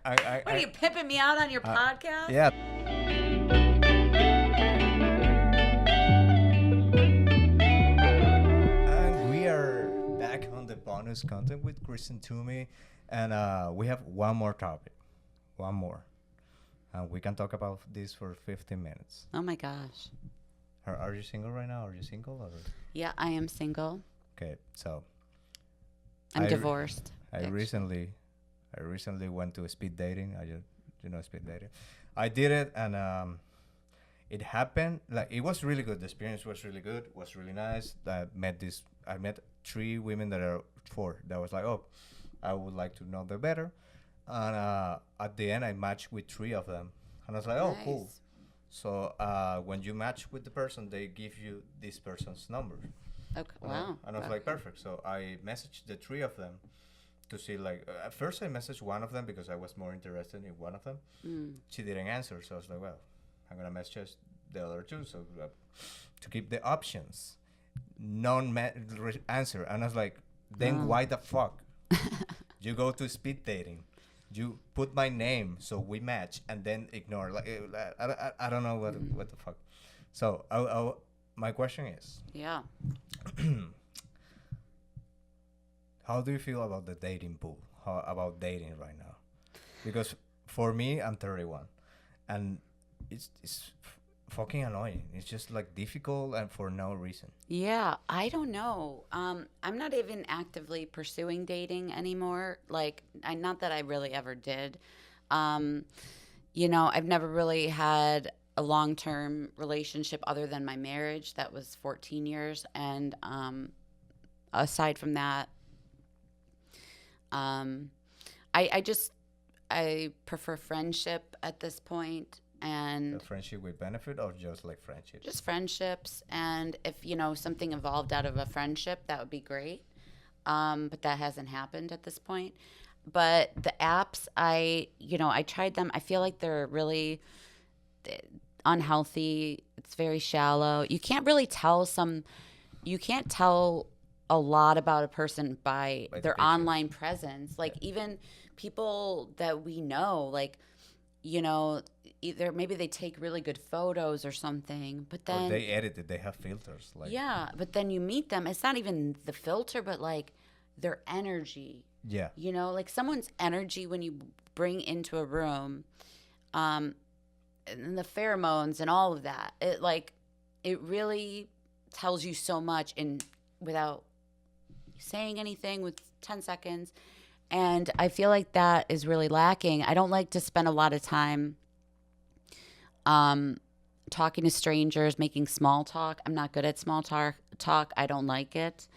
What are you pimping me out on your podcast? Yeah. And we are back on the bonus content with Kristen Toomey, and we have one more topic, one more, and we can talk about this for 15 minutes. Oh my gosh. Are you single right now? Are you single or? Yeah, I am single. Okay, so I'm divorced. I recently went to speed dating. I just speed dating. I did it, and it happened like it was really good. The experience was really good. Was really nice. I met 3 women that are 4. That was like, oh, I would like to know them better. And at the end, I matched with 3 of them, and I was like, oh, cool. Nice. So when you match with the person, they give you this person's number. Okay. And Wow. and I was like, perfect. So I messaged the 3 of them to see, like, at first I messaged one of them because I was more interested in one of them. She didn't answer, so I was like, well, I'm going to message the other 2. So to keep the options, answer. And I was like, then why the fuck? You go to speed dating. You put my name so we match and then ignore. Like, I don't know what the fuck. So my question is, Yeah. how do you feel about the dating pool? How about dating right now? Because for me, I'm 31, and it's fucking annoying. It's just like difficult and for no reason. Yeah, I don't know. I'm not even actively pursuing dating anymore. Like, not that I really ever did. I've never really had a long-term relationship other than my marriage. That was 14 years. And aside from that, I prefer friendship at this point. And A friendship with benefit or just like friendship? just friendships, and if something evolved out of a friendship, that would be great, but that hasn't happened at this point. But the apps, I tried them. I feel like they're really unhealthy. It's very shallow. You can't tell a lot about a person by By the their pictures. online presence. Like, even people that we know, like, either maybe they take really good photos or something, but Or then they edit it. They have filters. Like, yeah, but then you meet them. It's not even the filter, but like their energy. yeah. Like someone's energy when you bring into a room, and the pheromones and all of that. It really tells you so much without saying anything with 10 seconds. And I feel like that is really lacking. I don't like to spend a lot of time talking to strangers, making small talk. I'm not good at small talk. I don't like it.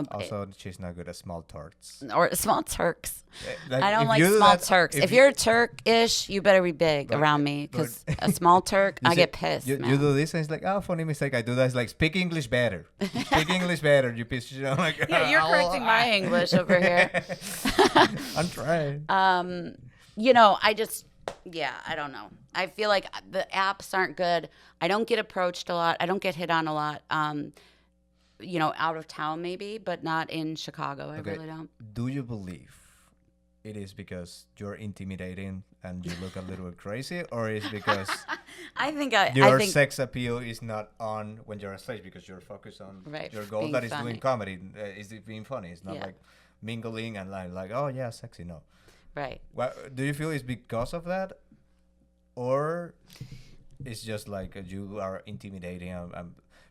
Also, she's not good at small tarts. Or small Turks. Like, I don't if like you do small that- Turks. If you- you're Turkish, you better be big But- around me, because but- a small Turk, You I say- get pissed, You man. do this, and it's like, oh, funny mistake. I do that. It's like, speak English better. Speak English better. You piece of shit. I'm like, Yeah, you're correcting my English over here. I'm trying. I don't know. I feel like the apps aren't good. I don't get approached a lot. I don't get hit on a lot. Out of town maybe, but not in Chicago. I really don't. Do you believe it is because you're intimidating and you look a little bit crazy, or is because I think your sex appeal is not on when you're on stage because you're focused on Right, your goal being that is funny. doing comedy, is it being funny? It's not Yeah. like mingling and like, oh yeah, sexy. No. Right. Do you feel it's because of that, or it's just like you are intimidating?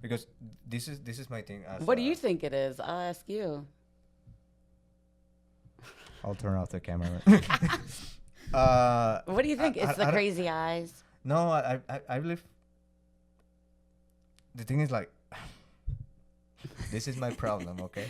Because this is my thing. What do you think it is? I'll ask you. I'll turn off the camera. What do you think? It's the I don't- crazy eyes. No, I believe. The thing is, like, this is my problem. Okay,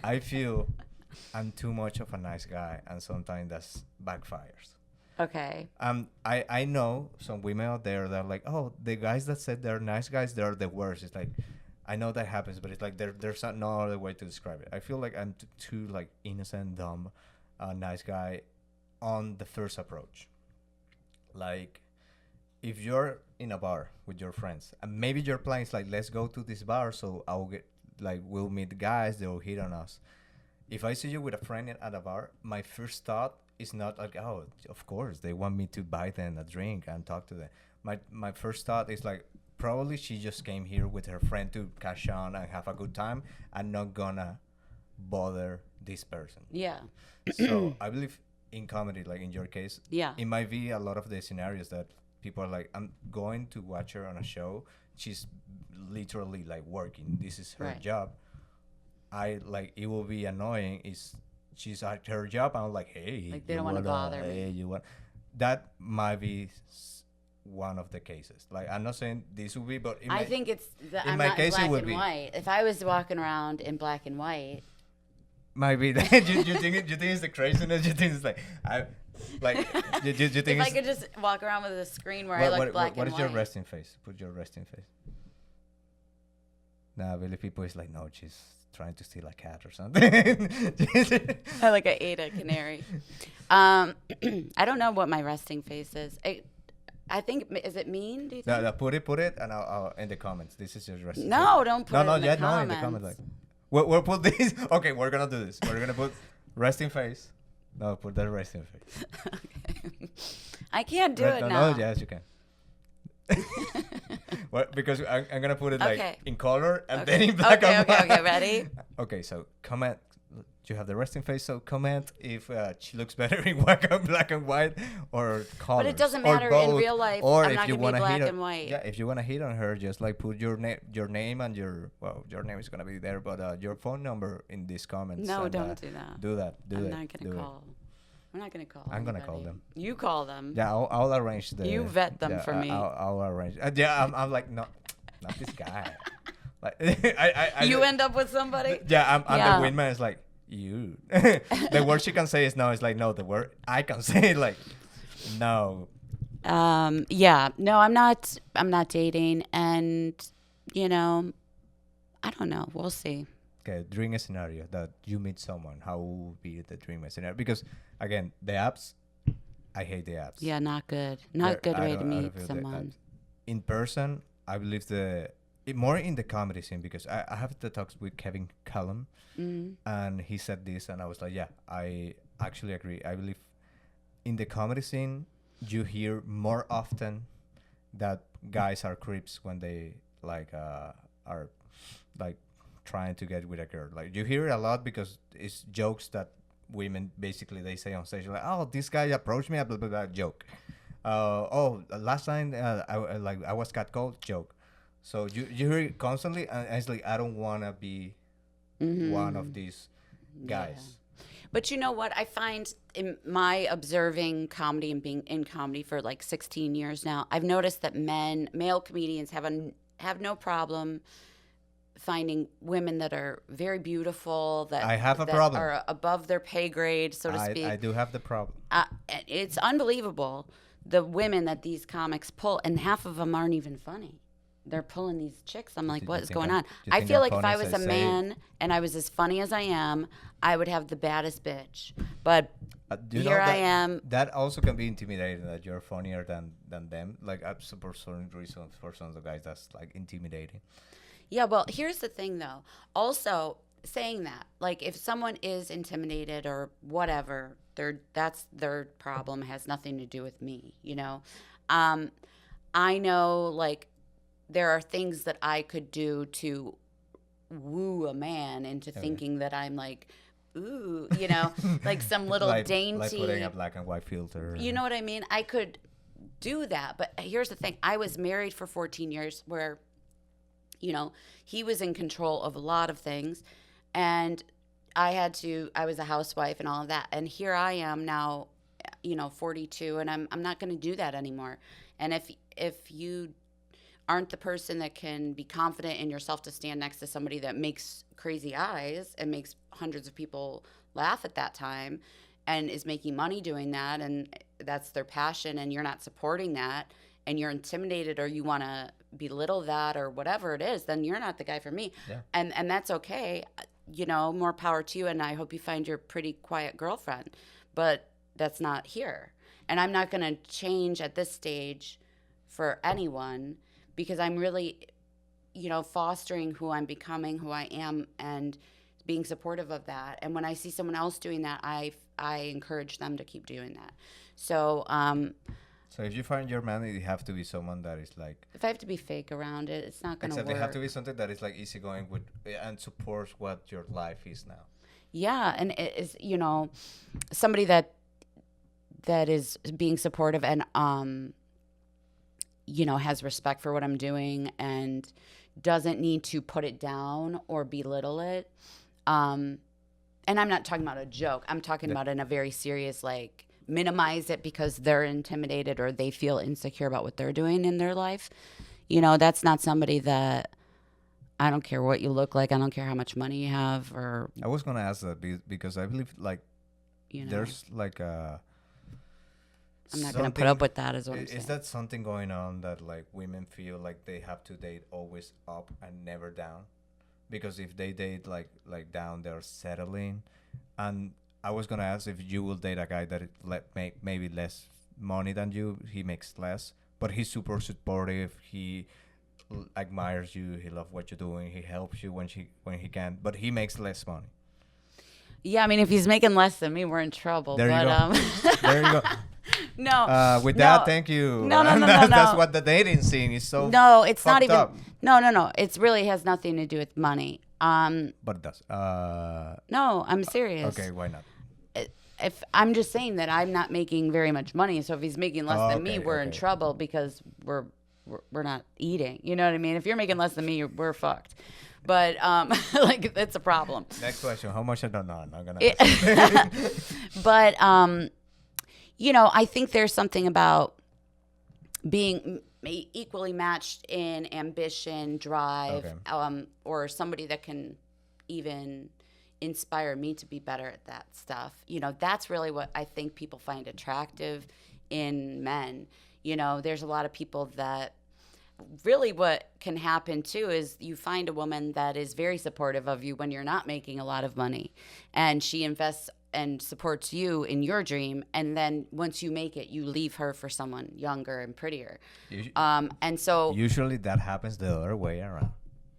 I feel I'm too much of a nice guy, and sometimes that's backfires. Okay. I know some women out there that are like, oh, the guys that said they're nice guys, they're the worst. It's like, I know that happens, but it's like there's no other way to describe it. I feel like I'm too like innocent, dumb, nice guy on the first approach. Like, if you're in a bar with your friends, and maybe your plan is like, let's go to this bar, so we'll meet guys, they'll hit on us. If I see you with a friend at a bar, my first thought it's not like, oh, of course they want me to buy them a drink and talk to them. My first thought is like, probably she just came here with her friend to cash on and have a good time, and not gonna bother this person. Yeah. So I believe in comedy, like in your case, Yeah. it might be a lot of the scenarios that people are like, I'm going to watch her on a show. She's literally like working. This is her Right. job. I like, it will be annoying is she's at her job. I'm like, hey, Like, they you don't wanna wanna- bother me. Hey, you want that might be one of the cases. Like, I'm not saying this will be, but it I might, think it's in I'm my not case, it black would and be. white. If I was walking around in black and white, might be that you think it's the craziness. You think it's like like you think if I it's could just walk around with a screen where I look black what and is your white. resting face? Put your resting face. Nah, really, people is like, no, she's trying to steal a cat or something. I like I ate a canary. I don't know what my resting face is. I think is it mean? Do you think? No, put it, and I'll in the comments. This is your resting. No, face. don't put No, it no, in the yeah, comments. no, in the comments. Like, we'll put this. Okay, we're gonna do this. We're gonna put resting face. No, put that resting face. Okay. I can't do it no, now. no, yes, you can. Well, because I'm gonna put it like Okay. in color and Okay. then in black and white. Okay, ready? Okay, so comment. You have the resting face, so comment if she looks better in black and white or color. But it doesn't matter in real life. Or I'm if not you gonna want be to black hit and white. Yeah, if you want to hit on her, just like put your name and your name is gonna be there, but your phone number in these comments. No, and, don't do that. Do that. I'm not gonna call. I'm not gonna call. I'm gonna call anybody. them. You call them. Yeah, I'll arrange the. You vet them yeah, for me. I'll arrange. Yeah, I'm like, no, not this guy. Like, I You end up with somebody. Yeah, I'm Yeah. the windman. It's like you. The word she can say is no. It's like no. The word I can say is like no. Yeah. No, I'm not. I'm not dating, and you know, I don't know. We'll see. Okay, dream a scenario that you meet someone. How would be the dream scenario? Because again, the apps, I hate the apps. Yeah, not good. Not good I way to don't- I don't meet feel the someone. apps. In person, I believe more in the comedy scene, because I have the talks with Kevin Callum, and he said this, and I was like, yeah, I actually agree. I believe in the comedy scene, you hear more often that guys are creeps when they like are like trying to get with a girl. Like, you hear it a lot because it's jokes that women basically they say on stage, like, oh, this guy approached me, blah blah blah, joke. Last time I was catcalled, joke. So you hear it constantly, and it's like, I don't wanna be one of these guys. But you know what? I find in my observing comedy and being in comedy for like 16 years now, I've noticed that male comedians have no problem finding women that are very beautiful, that I have a that problem. are above their pay grade, so to speak. I do have the problem. It's unbelievable the women that these comics pull, and half of them aren't even funny. They're pulling these chicks. I'm like, Do what you is think going I'm- on? do you I think feel I'm like if funny I as was I a say? man and I was as funny as I am, I would have the baddest bitch. But Do you know here I that- am. That also can be intimidating, that you're funnier than them. Like, for certain reasons, for some of the guys, that's like intimidating. Yeah, well, here's the thing, though. Also, saying that, like, if someone is intimidated or whatever, that's their problem. Has nothing to do with me, you know. I know, like, there are things that I could do to woo a man into thinking that I'm like, ooh, you know, like some little like dainty. putting a black and white filter. You know what I mean? I could do that. But here's the thing. I was married for 14 years where, you know, he was in control of a lot of things. And I was a housewife and all of that. And here I am now, you know, 42, and I'm not going to do that anymore. And if you aren't the person that can be confident in yourself to stand next to somebody that makes crazy eyes and makes hundreds of people laugh at that time and is making money doing that, and that's their passion, and you're not supporting that, and you're intimidated or you want to belittle that or whatever it is, then you're not the guy for me. Yeah. And that's okay. You know, more power to you, and I hope you find your pretty quiet girlfriend. But that's not here. And I'm not going to change at this stage for anyone, because I'm really, you know, fostering who I'm becoming, who I am, and being supportive of that. And when I see someone else doing that, I I encourage them to keep doing that. So So if you find your man, it have to be someone that is like, if I have to be fake around it, it's not gonna except work. they have to be something that is like easygoing with and supports what your life is now. Yeah, and it is, somebody that is being supportive and has respect for what I'm doing and doesn't need to put it down or belittle it. And I'm not talking about a joke. I'm talking about in a very serious, like, minimize it because they're intimidated or they feel insecure about what they're doing in their life. That's not somebody that, I don't care what you look like. I don't care how much money you have or, I was gonna ask that because I believe like you know, there's like a. I'm not going to put up with that is what I'm saying. Is that something going on that like women feel like they have to date always up and never down? Because if they date like down, they're settling. And I was gonna ask if you will date a guy that make maybe less money than you, he makes less, but he's super supportive. He admires you. He loves what you're doing. He helps you when he can, but he makes less money. Yeah, I mean, if he's making less than me, we're in trouble. There you but, go. There you go. No. With no. that, thank you. No, no, no, that's, no. That's what the dating scene is so. No, it's not even. Up. No. It really has nothing to do with money. But it does. No, I'm serious. Okay, why not? If I'm just saying that I'm not making very much money, so if he's making less than me, we're in trouble because we're not eating. You know what I mean? If you're making less than me, we're fucked. But like it's a problem. Next question: how much? I don't know. I'm not gonna. But I think there's something about being equally matched in ambition, drive, or somebody that can even inspire me to be better at that stuff. That's really what I think people find attractive in men. There's a lot of people that really what can happen too is you find a woman that is very supportive of you when you're not making a lot of money, and she invests and supports you in your dream, and then once you make it, you leave her for someone younger and prettier. And so usually that happens the other way around.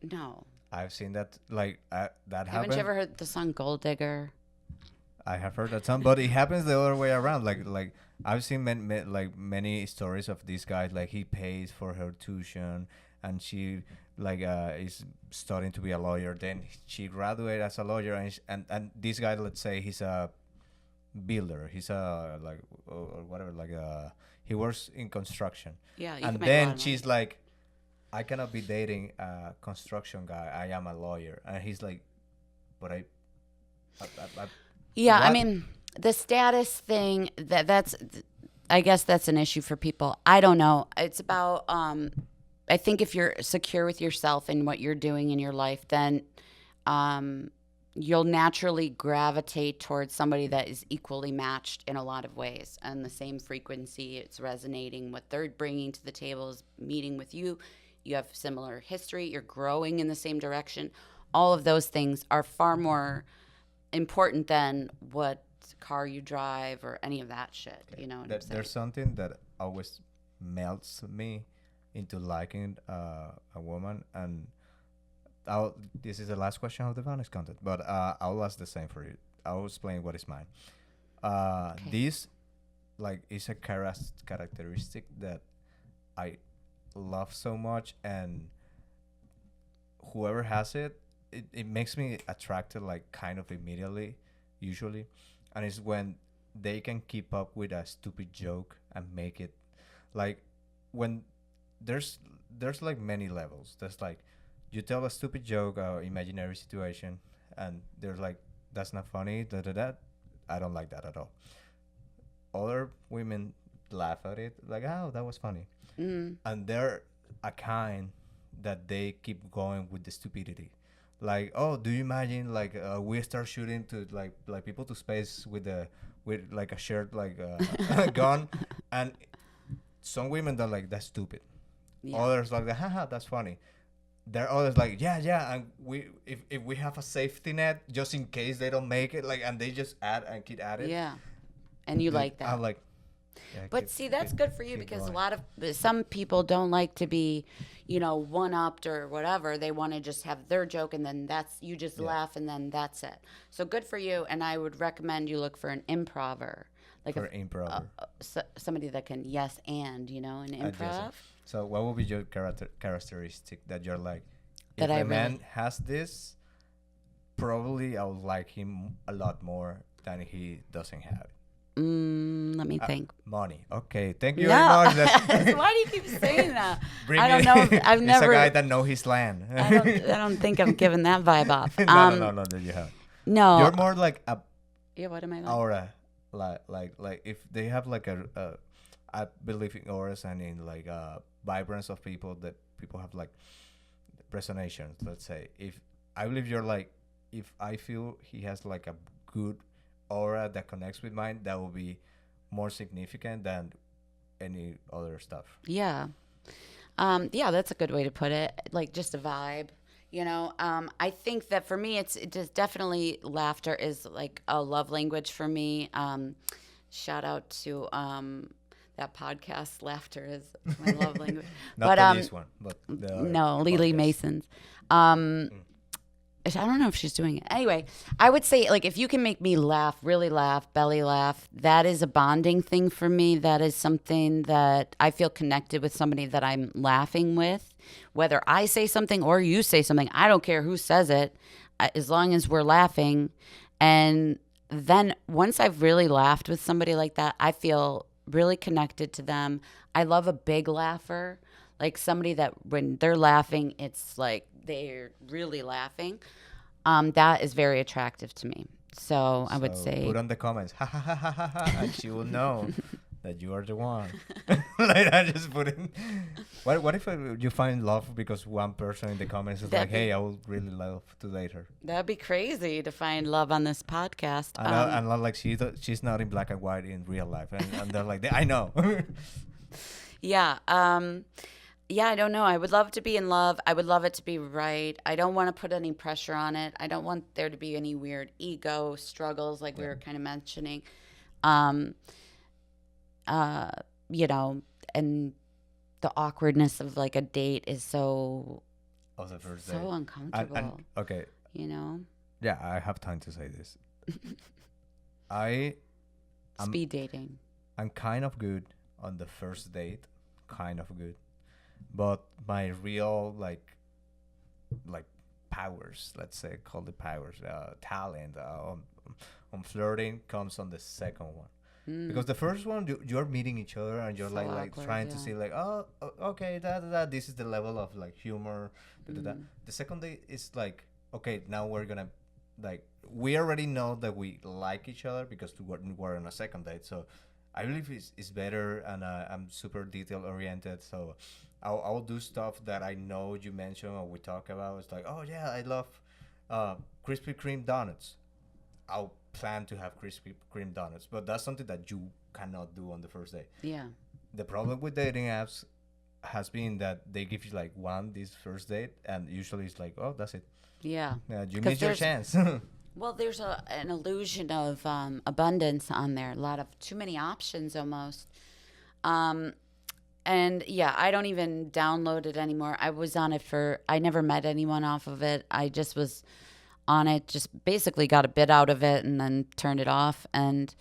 No, I've seen that that happen. Haven't you ever heard the song Gold Digger? I have heard that song, but it happens the other way around. Like I've seen many stories of this guy. Like he pays for her tuition, and she is starting to be a lawyer. Then she graduated as a lawyer, and this guy, let's say he's a builder. He's a or whatever. He works in construction. Yeah, and then she's like, I cannot be dating a construction guy. I am a lawyer, and he's like, but I yeah, what? I mean, the status thing, that's I guess that's an issue for people. I don't know. It's about I think if you're secure with yourself and what you're doing in your life, then you'll naturally gravitate towards somebody that is equally matched in a lot of ways, and the same frequency. It's resonating. What they're bringing to the table is meeting with you. You have similar history. You're growing in the same direction. All of those things are far more important than what car you drive or any of that shit. You know what I'm saying? There's something that always melts me into liking a woman, and this is the last question of the bonus content, but I'll ask the same for you. I'll explain what is mine. Okay. This is a characteristic that I love so much, and whoever has it, it makes me attracted kind of immediately, usually, and it's when they can keep up with a stupid joke and make it when there's many levels. There's you tell a stupid joke or imaginary situation, and they're like, that's not funny, I don't like that at all. Other women laugh at it oh, that was funny. And they're a kind that they keep going with the stupidity. Oh, do you imagine we start shooting to people to space with a shirt a gun, and some women are like, that's stupid. Yeah. Others haha, that's funny. There are others yeah, and if we have a safety net just in case they don't make it, and they just add and keep at it. Yeah, and you like that. I'm like, Yeah, But see, that's good for you because some people don't like to be, one upped or whatever. They want to just have their joke and then you just Yeah. laugh and then that's it. So good for you. And I would recommend you look for an improver, like for improv. somebody that can yes and, an I guess improv. so. What would be your characteristic that you're like? That If I a man really- has this, probably I would like him a lot more than he doesn't have. Let me think. Money. Okay, thank you No. very much. That- Why do you keep saying that? Bring I don't it- know. I've He's never. a guy that know his land. I don't think I'm giving that vibe off. No, that you have. No. You're more like a Yeah, what am I like? aura, like if they have like I believe in auras and in like vibrance of people that people have like resonations. Let's say if I believe you're like, if I feel he has like a good aura that connects with mine, that will be more significant than any other stuff. Yeah. Yeah, that's a good way to put it. Like just a vibe, I think that for me, it just definitely laughter is like a love language for me. Shout out to that podcast. Laughter is my love language. Not but this one, but the other no, Lily podcast. Mason's. I don't know if she's doing it. Anyway, I would say like if you can make me laugh, really laugh, belly laugh, that is a bonding thing for me. That is something that I feel connected with somebody that I'm laughing with. Whether I say something or you say something, I don't care who says it, as long as we're laughing. And then once I've really laughed with somebody like that, I feel really connected to them. I love a big laugher, like somebody that when they're laughing, it's like they're really laughing. That is very attractive to me. So I would say put on the comments, ha ha ha ha ha, ha, and she will know that you are the one. Like I just put in. What if you find love because one person in the comments is That'd like, hey, I would really love to date her. that'd be crazy to find love on this podcast. And not like she's not in black and white in real life, and they're like, I know. Yeah. Yeah, I don't know. I would love to be in love. I would love it to be right. I don't want to put any pressure on it. I don't want there to be any weird ego struggles like we were kind of mentioning. And the awkwardness of like a date is so Of the first so date. uncomfortable, And okay, yeah, I have time to say this. I'm Speed dating. kind of good on the first date, kind of good, but my real like powers, let's say, call it powers, talent on flirting comes on the second one. Because the first one you're meeting each other and you're So like awkward, trying to yeah. see like okay this is the level of like humor da. The second day is like okay, now we're gonna like we already know that we like each other because we're on a second date. So I believe it's better, and I'm super detail oriented, so I'll do stuff that I know you mentioned or we talk about. It's like, oh yeah, I love Krispy Kreme donuts. I'll plan to have Krispy Kreme donuts, but that's something that you cannot do on the first day. Yeah. The problem with dating apps has been that they give you like this first date, and usually it's like, oh, that's it. Yeah. You 'Cause missed your there's- chance. Well, there's an illusion of abundance on there. A lot of too many options almost. And yeah, I don't even download it anymore. I was on it I never met anyone off of it. I just was on it, just basically got a bit out of it and then turned it off. And,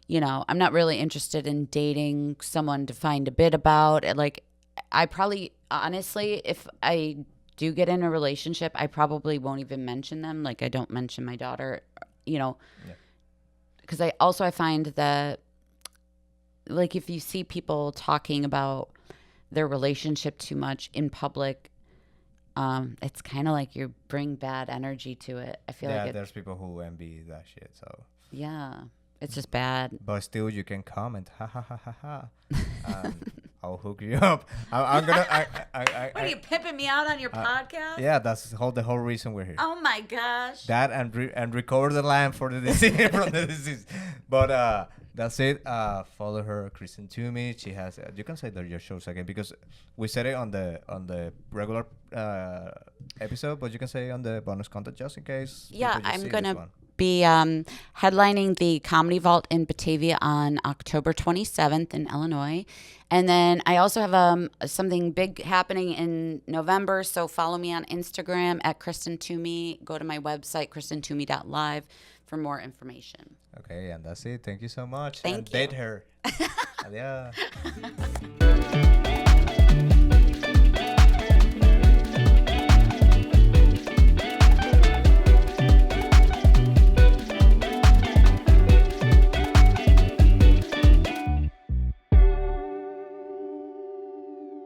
I'm not really interested in dating someone to find a bit about. Like, I probably, honestly, if I do get in a relationship, I probably won't even mention them. Like I don't mention my daughter, because I find that like if you see people talking about their relationship too much in public, it's kind of like you bring bad energy to it. I feel yeah, like there's people who envy that shit. So, it's just bad. but still, you can comment, ha ha ha ha ha. I'll hook you up. I'm gonna. What are you pimping me out on your podcast? Yeah, that's the whole reason we're here. Oh my gosh. That and recover the land for the disease from the disease. But that's it. Follow her, Kristen Toomey. She has. You can say that your shows again because we said it on the regular episode, but you can say on the bonus content just in case. Yeah, people just I'm see this gonna one. be headlining the Comedy Vault in Batavia on October 27th in Illinois. And then I also have something big happening in November. So follow me on Instagram at Kristen Toomey. Go to my website, kristentoomey.live, for more information. Okay, and that's it. Thank you so much. Thank and you. Date her. Adios.